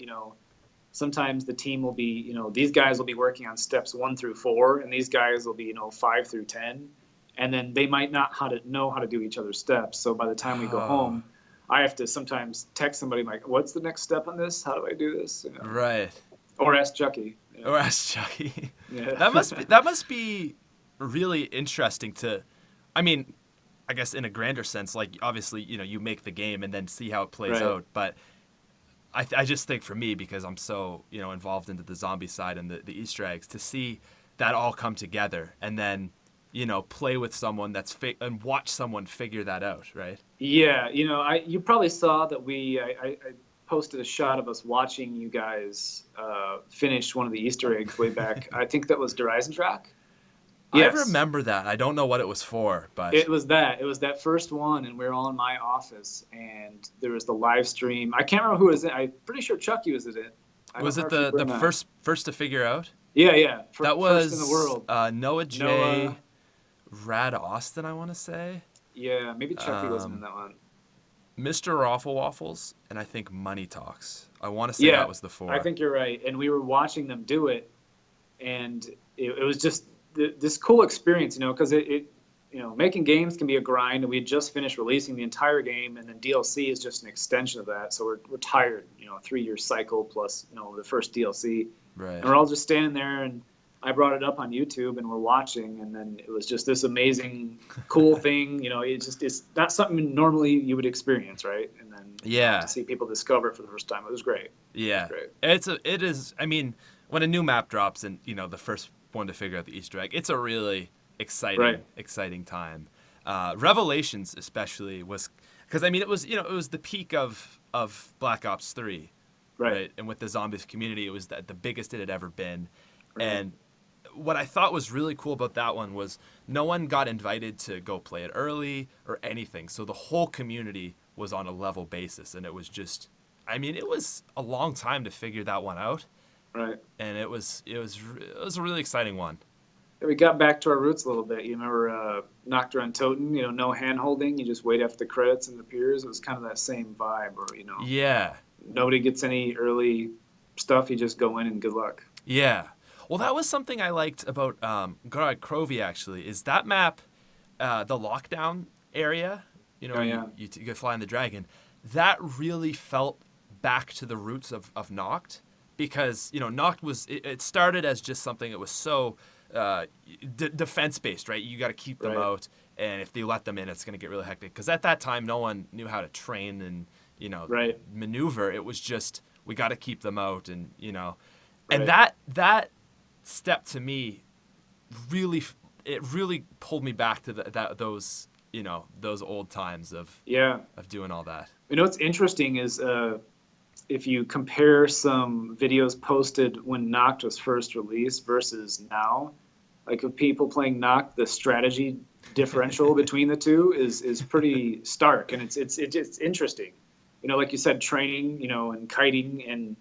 sometimes the team will be, these guys will be working on steps 1 through 4, and these guys will be, 5 through 10, and then they might not know how to do each other's steps. So by the time we go home, I have to sometimes text somebody like, "What's the next step on this? How do I do this?" Right. Or ask Chucky. Or ask Chucky. Yeah. That must be really interesting to, I mean, I guess in a grander sense, like obviously, you make the game and then see how it plays out. But I just think for me, because I'm so, involved into the zombie side and the Easter eggs, to see that all come together and then, play with someone and watch someone figure that out, right? Yeah. You probably saw that I posted a shot of us watching you guys finish one of the Easter eggs way back. I think that was Derisentrack. Yes. I remember that. I don't know what it was for, but it was that first one, and we were all in my office, and there was the live stream. I can't remember who was in it. I'm pretty sure Chucky was in it. Was it the first to figure out? Yeah. That was first in the world. Noah J. Rad Austin, I want to say. Yeah, maybe Chucky wasn't in that one. Mr. Raffle Waffles, and I think Money Talks. I want to say that was the 4. I think you're right. And we were watching them do it, and it was just this cool experience, because making games can be a grind, and we had just finished releasing the entire game, and then DLC is just an extension of that. So we're tired, 3-year cycle plus, the first DLC. Right. And we're all just standing there, and I brought it up on YouTube, and we're watching, and then it was just this amazing, cool thing. It's not something normally you would experience, right? And then to see people discover it for the first time, it was great. Yeah, it is. I mean, when a new map drops, and the first one to figure out the Easter egg, it's a really exciting time. Revelations especially was, because I mean it was the peak of Black Ops 3, right? And with the zombies community, it was the biggest it had ever been. Right. And what I thought was really cool about that one was no one got invited to go play it early or anything, so the whole community was on a level basis, and it was just, I mean, it was a long time to figure that one out. Right. And it was a really exciting one. We got back to our roots a little bit. You remember Nocturne and Toten, no hand holding. You just wait after the credits and the appears. It was kind of that same vibe where, Yeah. Nobody gets any early stuff. You just go in and good luck. Yeah. Well, that was something I liked about Crovy, actually, is that map, the lockdown area, you go fly in the dragon, that really felt back to the roots of Noct. Because, Noct it started as just something that was so defense-based, right? You got to keep them out, and if they let them in, it's going to get really hectic. Because at that time, no one knew how to train and, maneuver. It was just, we got to keep them out, and, And that step, to me, really pulled me back to those old times of doing all that. What's interesting is... if you compare some videos posted when Noct was first released versus now, like of people playing Noct, the strategy differential between the two is pretty stark, and it's interesting. Like you said, training, and kiting, and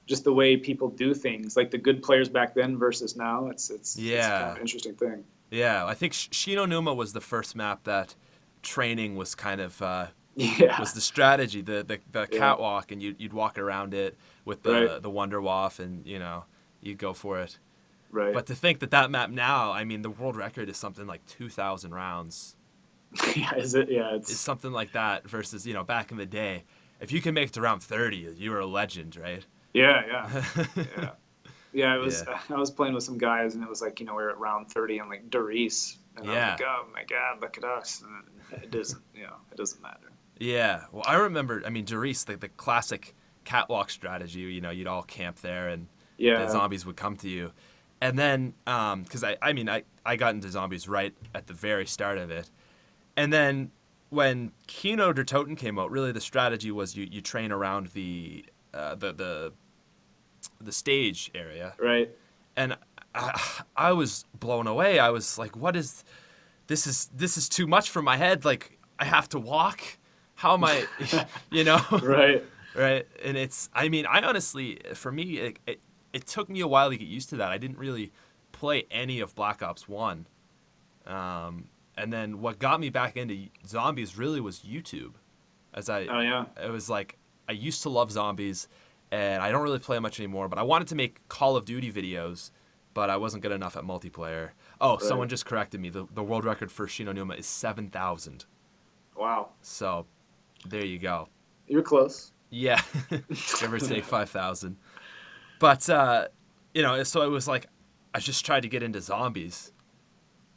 just the way people do things, like the good players back then versus now. It's kind of an interesting thing. Yeah, I think Shinonuma was the first map that training was kind of. Was the strategy, the catwalk, and you'd walk around it with the Wonder Waff, and you'd go for it. Right. But to think that map now, I mean, the world record is something like 2,000 rounds. Yeah, is it? Yeah, it's something like that versus back in the day, if you can make it to round 30, you were a legend, right? Yeah. Yeah, it was. Yeah. I was playing with some guys, and it was like, we were at round 30 on like Doris, and I was Yeah. like, oh my god, look at us. And it doesn't, it doesn't matter. Yeah. Well, I remember, I mean, Doris, the classic catwalk strategy, you'd all camp there and the Yeah, zombies would come to you. And then, because I got into zombies right at the very start of it. And then when Kino der Toten came out, really the strategy was you train around the stage area. right. And I was blown away. I was like, what is this is too much for my head. Like, I have to walk. How am I, you know? Right. Right. And I honestly, for me, it took me a while to get used to that. I didn't really play any of Black Ops 1. And then what got me back into zombies really was YouTube. Oh yeah. It was like, I used to love zombies, and I don't really play much anymore, but I wanted to make Call of Duty videos, but I wasn't good enough at multiplayer. Oh, Right. someone just corrected me. The world record for Shinonuma is 7,000. Wow. So, there you go. You're close. Yeah, give or take 5,000. But, so it was like, I just tried to get into zombies.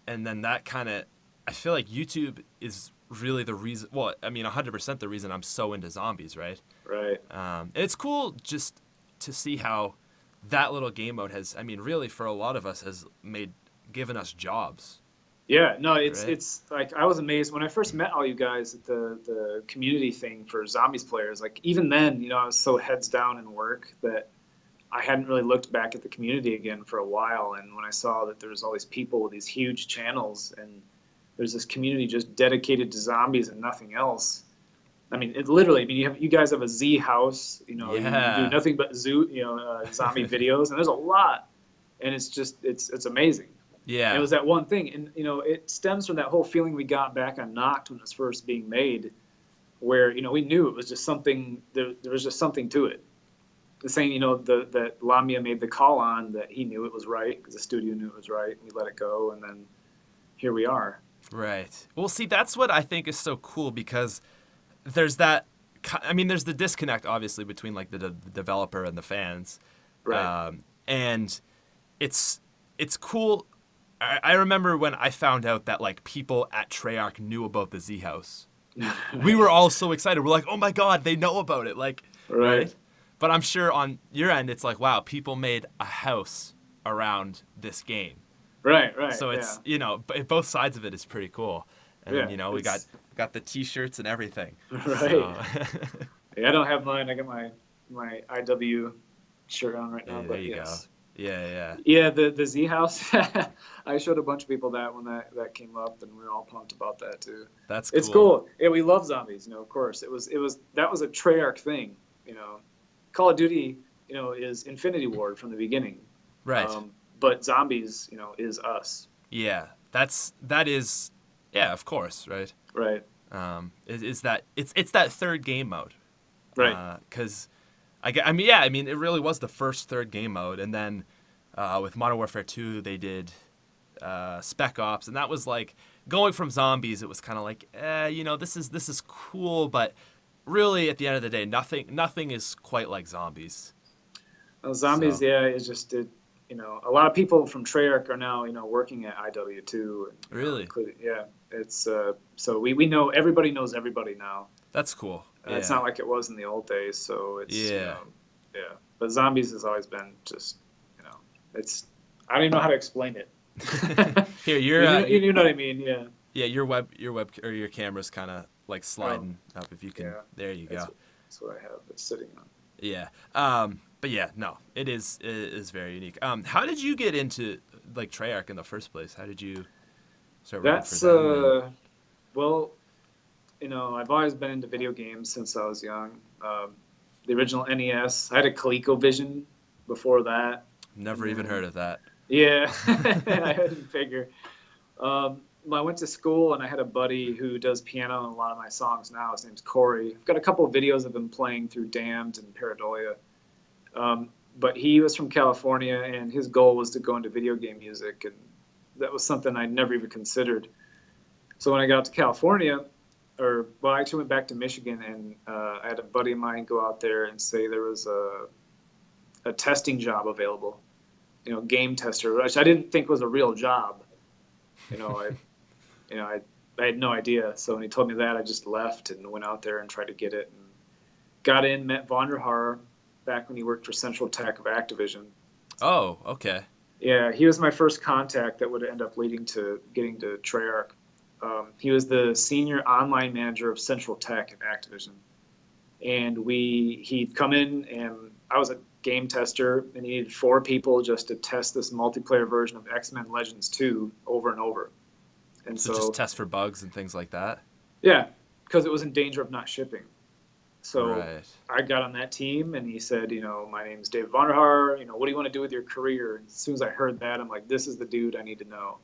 And then that kind of, I feel like YouTube is really the reason, 100% the reason I'm so into zombies, right? Right. And it's cool just to see how that little game mode has, really for a lot of us has given us jobs. Yeah, no, Right. it's like I was amazed when I first met all you guys at the community thing for zombies players. Like even then, I was so heads down in work that I hadn't really looked back at the community again for a while. And when I saw that there was all these people with these huge channels and there's this community just dedicated to zombies and nothing else. It literally. You guys have a Z house. You do nothing but zombie videos, and there's a lot, and it's amazing. Yeah. And it was that one thing, and it stems from that whole feeling we got back on Noct when it was first being made, where we knew it was just something. There was just something to it. The same, that Lamia made the call on that he knew it was right because the studio knew it was right. We let it go, and then here we are. Right. Well, see, that's what I think is so cool because there's that. There's the disconnect, obviously, between like the developer and the fans. Right. And it's cool. I remember when I found out that like people at Treyarch knew about the Z House. We were all so excited. We're like, oh my god, they know about it. Like, Right. But I'm sure on your end, it's like, wow, people made a house around this game. Right. So it's both sides of it is pretty cool. And then, we got the T-shirts and everything. Right. So. Yeah, I don't have mine. I got my IW shirt on right now. There but you yes. go. Yeah. Yeah, the Z House. I showed a bunch of people that when that came up, and we were all pumped about that too. That's cool. It's cool. Yeah, we love zombies. Of course, that was a Treyarch thing. Call of Duty, is Infinity Ward from the beginning. Right. But zombies, is us. Yeah, that is, yeah, of course, right. Right. It's that third game mode. Right. Because, it really was the first third game mode, and then with Modern Warfare 2, they did Spec Ops, and that was like going from zombies. It was kind of like, this is cool, but really at the end of the day, nothing is quite like zombies. Well, zombies, So. yeah, is just it. A lot of people from Treyarch are now, working at IW2. Really? Including, yeah, it's so we know everybody knows everybody now. That's cool. Yeah. It's not like it was in the old days. So it's Yeah. Yeah. But zombies has always been just it's I don't even know how to explain it. Here, you know what I mean? Yeah. Yeah, your web or your camera's kind of like sliding up. If you can, Yeah. there you go. That's what I have. It's sitting on. Yeah. But yeah, no, it is very unique. How did you get into like Treyarch in the first place? How did you start working That's for them? well, I've always been into video games since I was young. The original NES. I had a ColecoVision before that. Never even heard of that. Yeah, I didn't figure. I went to school and I had a buddy who does piano on a lot of my songs now. His name's Corey. I've got a couple of videos of him playing through Damned and Pareidolia. But he was from California, and his goal was to go into video game music, and that was something I'd never even considered. So when I got to California, I actually went back to Michigan, and I had a buddy of mine go out there and say there was a testing job available. game tester, which I didn't think was a real job. You know, I you know I had no idea. So when he told me that, I just left and went out there and tried to get it. And got in, met Vonderhaar back when he worked for Central Tech of Activision. Oh, okay. Yeah, he was my first contact that would end up leading to getting to Treyarch. He was the senior online manager of Central Tech at Activision, and he'd come in, and I was a game tester, and he needed 4 people just to test this multiplayer version of X-Men Legends 2 over and over. And So just test for bugs and things like that? yeah, because it was in danger of not shipping. So Right. I got on that team, and he said, my name's Dave Vonderhaar. What do you want to do with your career? And as soon as I heard that, I'm like, this is the dude I need to know.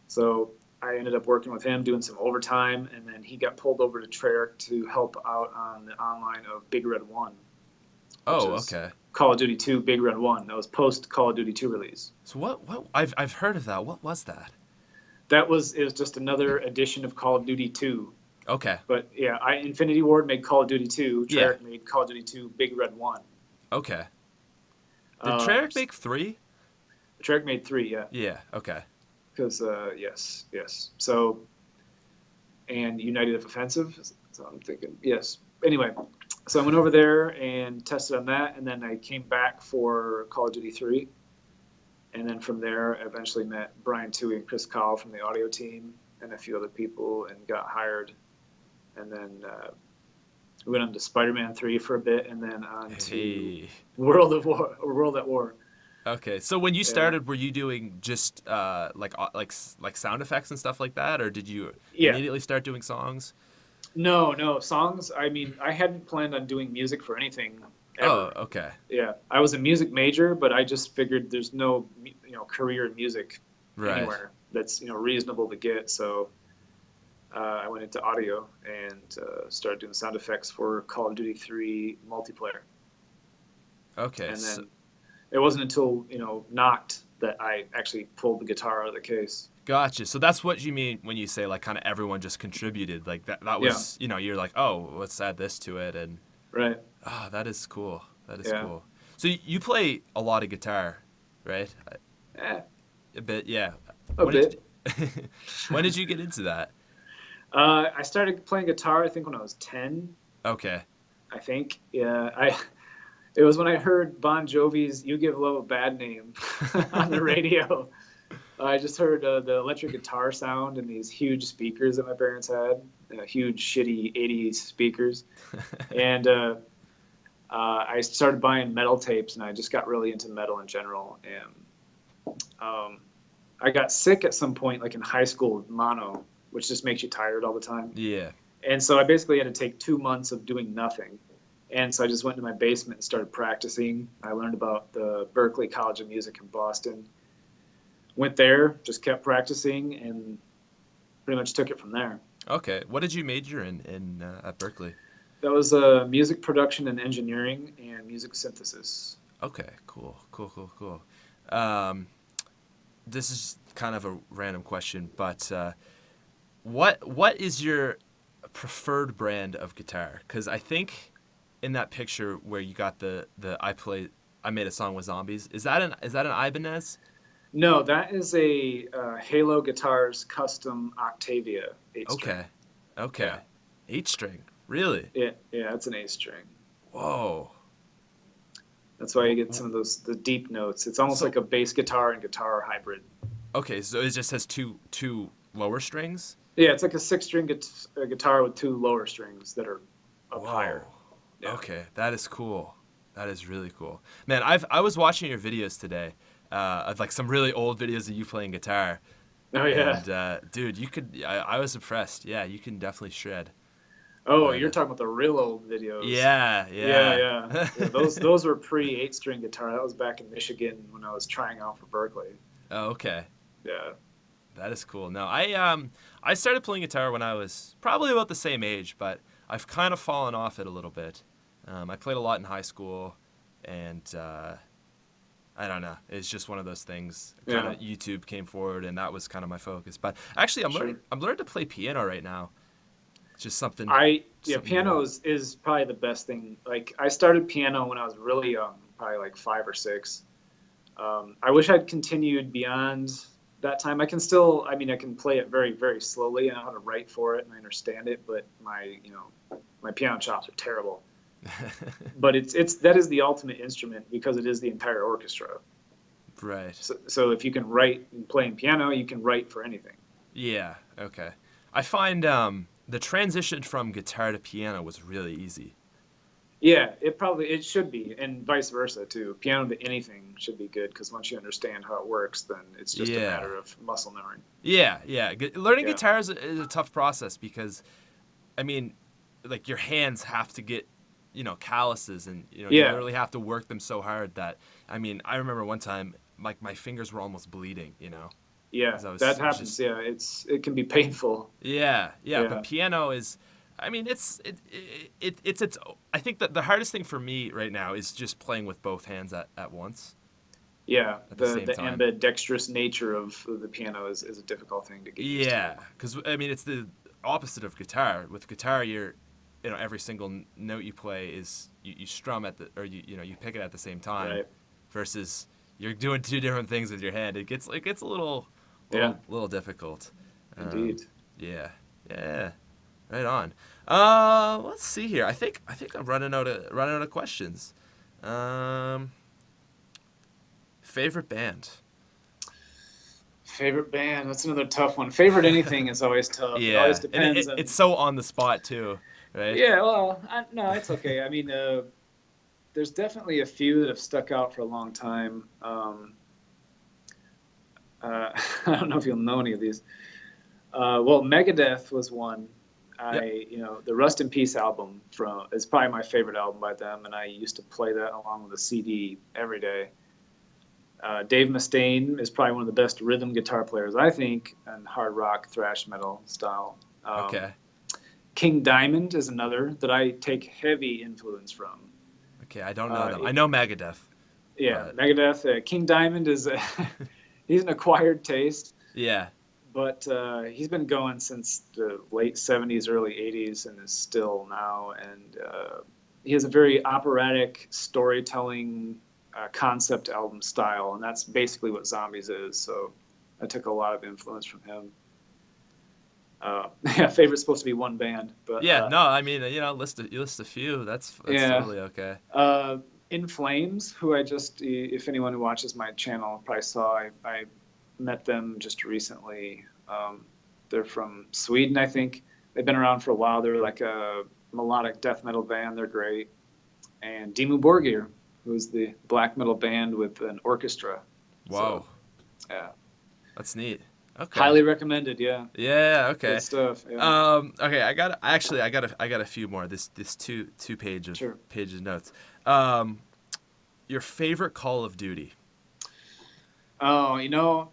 So I ended up working with him, doing some overtime, and then he got pulled over to Treyarch to help out on the online of Big Red 1. Oh, okay. Call of Duty 2 Big Red 1. That was post Call of Duty 2 release. So what I've heard of that. What was that? It was just another edition of Call of Duty 2. Okay. But yeah, Infinity Ward made Call of Duty 2. Treyarch made Call of Duty 2 Big Red 1. Okay. Did Treyarch make 3? Treyarch made 3, yeah. Yeah, okay. Because, yes. So, and United Offensive. So I'm thinking, yes. Anyway, so I went over there and tested on that, and then I came back for Call of Duty 3. And then from there, I eventually met Brian Toohey and Chris Cowell from the audio team and a few other people and got hired. And then we went on to Spider-Man 3 for a bit, and then on to World at War. Okay, so when you started, were you doing just like sound effects and stuff like that, or did you immediately start doing songs? No songs. I mean, I hadn't planned on doing music for anything ever. Oh, okay. Yeah, I was a music major, but I just figured there's no career in music anywhere that's reasonable to get. So I went into audio and started doing sound effects for Call of Duty 3 multiplayer. Okay. And then it wasn't until Knocked that I actually pulled the guitar out of the case. Gotcha. So that's what you mean when you say like kind of everyone just contributed. Like that was you're like, oh, let's add this to it, and right. Oh, that is cool. That is cool. So you play a lot of guitar, right? A bit, yeah. A bit. When did you get into that? I started playing guitar, I think, when I was 10. Okay. I think. Yeah. It was when I heard Bon Jovi's "You Give Love a Bad Name" on the radio. I just heard the electric guitar sound and these huge speakers that my parents had, huge shitty 80s speakers. And I started buying metal tapes, and I just got really into metal in general. And I got sick at some point, like in high school, with mono, which just makes you tired all the time. Yeah. And so I basically had to take 2 months of doing nothing. And so I just went into my basement and started practicing. I learned about the Berklee College of Music in Boston. Went there, just kept practicing, and pretty much took it from there. Okay. What did you major in at Berklee? That was music production and engineering and music synthesis. Okay, cool. This is kind of a random question, but what is your preferred brand of guitar? Because I think in that picture where you got the I made a song with zombies. Is that an Ibanez? No, that is a Halo Guitars custom Octavia 8-string. Okay. Yeah. 8-string. Really? Yeah, it's an 8-string. Whoa. That's why you get some of the deep notes. It's almost like a bass guitar and guitar hybrid. Okay, so it just has two lower strings? Yeah, it's like a 6-string guitar with 2 lower strings that are up higher. Yeah. Okay, that is cool. That is really cool. Man, I was watching your videos today, of like some really old videos of you playing guitar. Oh yeah. And dude, you could. I was impressed. Yeah, you can definitely shred. Oh, you're talking about the real old videos. Yeah. Those were pre 8-string guitar. That was back in Michigan when I was trying out for Berklee. Oh, okay. Yeah. That is cool. No, I started playing guitar when I was probably about the same age, but I've kind of fallen off it a little bit. I played a lot in high school, and I don't know. It's just one of those things. Kind of YouTube came forward, and that was kind of my focus. But actually, I'm learning to play piano right now. Just something. Piano is probably the best thing. Like I started piano when I was really young, probably like 5 or 6. I wish I'd continued beyond that time. I can still, I mean, I can play it very, very slowly. I know how to write for it and I understand it, but my piano chops are terrible. But that is the ultimate instrument because it is the entire orchestra. Right. So if you can write and play in piano, you can write for anything. Yeah. Okay. I find the transition from guitar to piano was really easy. Yeah, it should be, and vice versa too. Piano to anything should be good because once you understand how it works, then it's just a matter of muscle memory. Yeah, yeah. Learning guitar is a tough process because, I mean, like your hands have to get, calluses, and you literally have to work them so hard that, I mean, I remember one time like my fingers were almost bleeding. Yeah, that happens. Yeah, it can be painful. Yeah. But piano is, I mean, it's. I think that the hardest thing for me right now is just playing with both hands at once. Yeah, the ambidextrous nature of the piano is a difficult thing to get used to. Yeah, because I mean, it's the opposite of guitar. With guitar, every single note you play is you strum you pick it at the same time. Right. Versus you're doing two different things with your hand. It gets a little difficult. Indeed. Yeah. Right on. Let's see here. I think I'm running out of questions. Favorite band. Favorite band. That's another tough one. Favorite anything is always tough. Yeah. It always depends. It's so on the spot too, right? Yeah. Well, no, it's okay. I mean, there's definitely a few that have stuck out for a long time. I don't know if you'll know any of these. Well, Megadeth was one. The Rust in Peace album is probably my favorite album by them, and I used to play that along with a CD every day. Dave Mustaine is probably one of the best rhythm guitar players, I think, in hard rock, thrash metal style. Okay. King Diamond is another that I take heavy influence from. Okay, I don't know them. I know Megadeth. Yeah, but... Megadeth. King Diamond is he's an acquired taste. Yeah. But he's been going since the late 70s, early 80s, and is still now. And he has a very operatic storytelling concept album style, and that's basically what Zombies is. So I took a lot of influence from him. Favorite's supposed to be one band, but no, I mean, list a few. That's totally okay. In Flames, who if anyone who watches my channel probably saw, I met them just recently. They're from Sweden, I think. They've been around for a while. They're like a melodic death metal band. They're great. And Dimmu Borgir, who's the black metal band with an orchestra. Wow. So, yeah. That's neat. Okay. Highly recommended. Yeah. Yeah. Okay. Good stuff. Yeah. Okay. I got a few more. This two pages of notes. Your favorite Call of Duty. Oh,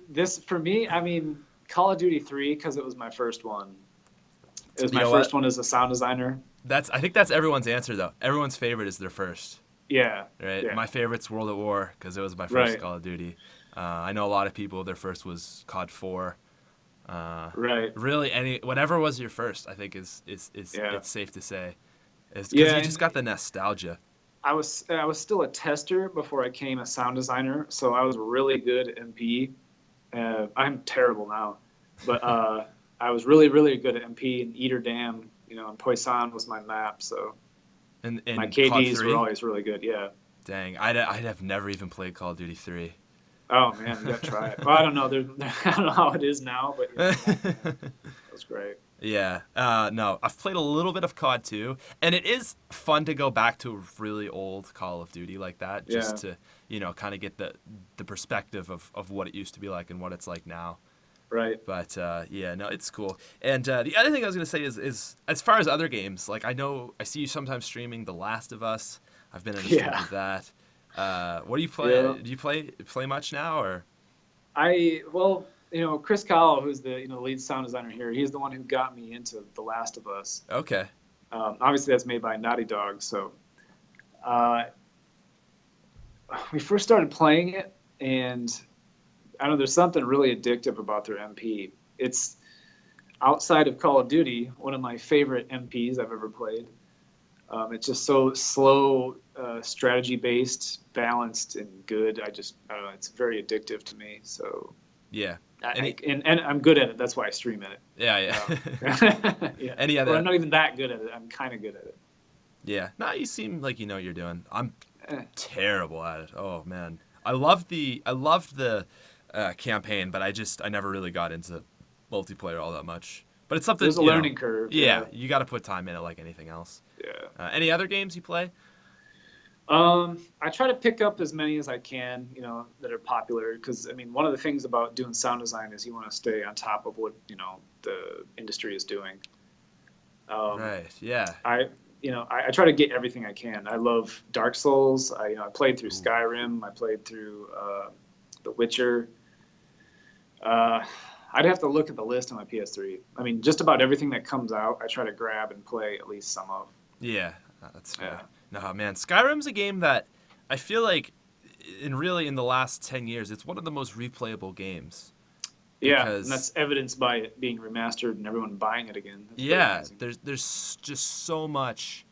this for me. I mean, Call of Duty 3 because it was my first one. It was my first one as a sound designer. I think that's everyone's answer though. Everyone's favorite is their first. Yeah. Right. Yeah. My favorite's World at War because it was my first Call of Duty. I know a lot of people their first was COD 4. Right. Really, whatever was your first, I think is it's safe to say, because you just got the nostalgia. I was still a tester before I became a sound designer, so I was really good at MP. I'm terrible now, but I was really, really good at MP and Eater Dam. And Poisson was my map, so and my KDs were always really good. Yeah. Dang, I'd have never even played Call of Duty 3. Oh man, you gotta try it. Well, I don't know. I don't know how it is now, but that was great. Yeah. No, I've played a little bit of COD 2, and it is fun to go back to a really old Call of Duty like that, just to kind of get the perspective of what it used to be like and what it's like now. Right. But no, it's cool. And the other thing I was gonna say is as far as other games, like I see you sometimes streaming The Last of Us. I've been in a stream of that. What do you play? Yeah. Do you play much now, or? Chris Cowell, who's the lead sound designer here, he's the one who got me into The Last of Us. Okay. Obviously, that's made by Naughty Dog. So we first started playing it, and I don't know, there's something really addictive about their MP. It's outside of Call of Duty, one of my favorite MPs I've ever played. It's just so slow, strategy based, balanced, and good. I don't know. It's very addictive to me. So Yeah. and I'm good at it. That's why I stream at it. Yeah. Yeah. Any Or other? I'm not even that good at it. I'm kind of good at it. Yeah. No, you seem like you know what you're doing. I'm Eh. terrible at it. Oh man, I loved the campaign, but I never really got into multiplayer all that much. But it's something, There's a learning curve. Yeah, you got to put time in it like anything else. Yeah. Any other games you play? I try to pick up as many as I can, that are popular. Because I mean, one of the things about doing sound design is you want to stay on top of what the industry is doing. Right. Yeah. I try to get everything I can. I love Dark Souls. I played through Skyrim. I played through The Witcher. I'd have to look at the list on my PS3. I mean, just about everything that comes out, I try to grab and play at least some of. Yeah, that's fair. No, man, Skyrim's a game that I feel like, in the last 10 years, it's one of the most replayable games. Yeah, and that's evidenced by it being remastered and everyone buying it again. That's there's just so much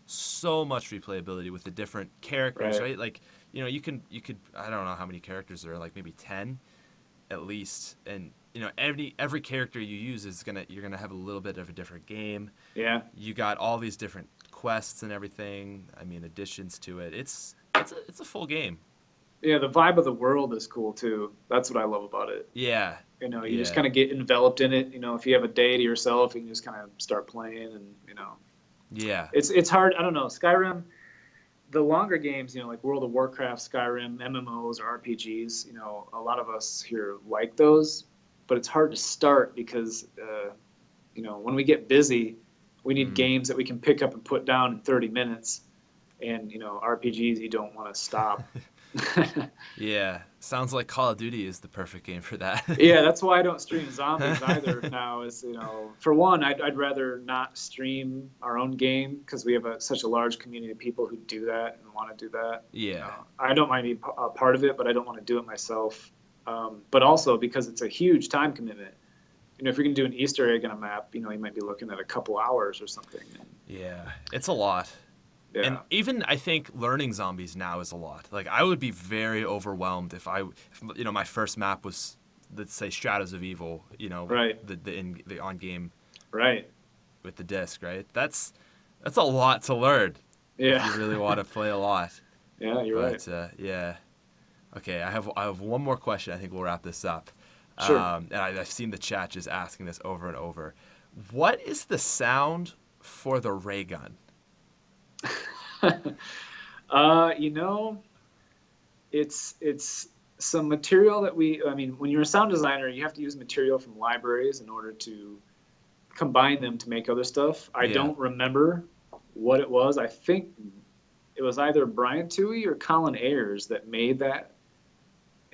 replayability with the different characters, right? Like, you could I don't know how many characters there are, like maybe 10 at least, and every character you use you're gonna have a little bit of a different game. Yeah. You got all these different quests and everything. I mean, additions to it. It's a full game. Yeah, the vibe of the world is cool too. That's what I love about it. Yeah. You just kind of get enveloped in it. If you have a day to yourself, you can just kind of start playing, and Yeah. It's hard. I don't know. Skyrim, the longer games, like World of Warcraft, Skyrim, MMOs or RPGs, a lot of us here like those, but it's hard to start because, when we get busy, we need games that we can pick up and put down in 30 minutes. And, RPGs, you don't want to stop. Yeah. Sounds like Call of Duty is the perfect game for that. Yeah, that's why I don't stream zombies either now. Is for one, I'd rather not stream our own game because we have such a large community of people who do that and want to do that. Yeah. I don't mind being a part of it, but I don't want to do it myself. But also because it's a huge time commitment. If you're going to do an Easter egg in a map, you might be looking at a couple hours or something. Yeah, it's a lot. Yeah. And even I think learning zombies now is a lot. Like, I would be very overwhelmed if my first map was, let's say, Shadows of Evil. Right. The on game. Right. With the disc, right? That's a lot to learn. Yeah. If you really want to play a lot. Yeah, you're right. Yeah. Okay, I have one more question. I think we'll wrap this up. Sure. And I've seen the chat just asking this over and over. What is the sound for the ray gun? It's some material that when you're a sound designer, you have to use material from libraries in order to combine them to make other stuff. I don't remember what it was. I think it was either Brian Toohey or Colin Ayers that made that,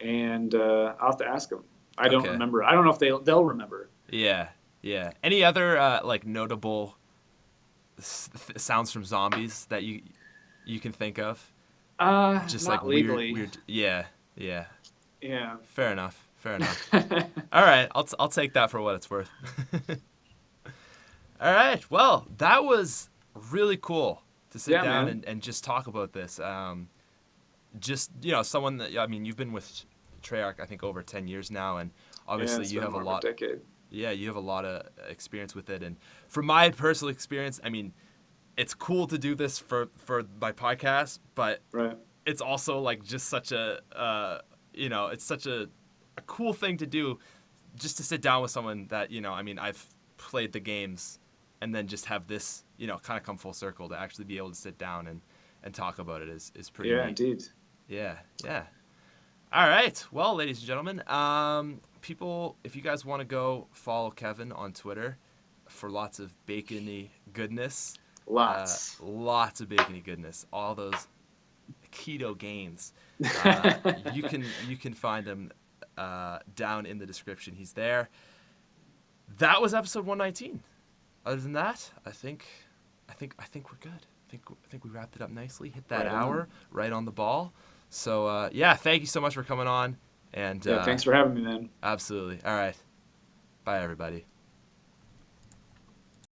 and I'll have to ask them. I don't remember. I don't know if they'll remember. Yeah. Any other notable sounds from zombies that you can think of? Just not like legally. Weird. Yeah. Fair enough. All right, I'll take that for what it's worth. All right. Well, that was really cool to sit down and just talk about this. Someone that you've been with Treyarch, I think, over 10 years now, and obviously you have a lot. Decade. Yeah, you have a lot of experience with it, and from my personal experience, it's cool to do this for my podcast, but it's also like just such a it's such a cool thing to do, just to sit down with someone that I've played the games, and then just have this kind of come full circle to actually be able to sit down and talk about it is pretty neat. Indeed. Yeah. All right. Well, ladies and gentlemen, people, if you guys want to go follow Kevin on Twitter for lots of bacony goodness. Lots of bacony goodness. All those keto gains. You can find him down in the description. He's there. That was episode 119. Other than that, I think we're good. I think we wrapped it up nicely. Hit that hour right on the ball. So thank you so much for coming on. And thanks for having me, man. Absolutely. All right. Bye, everybody.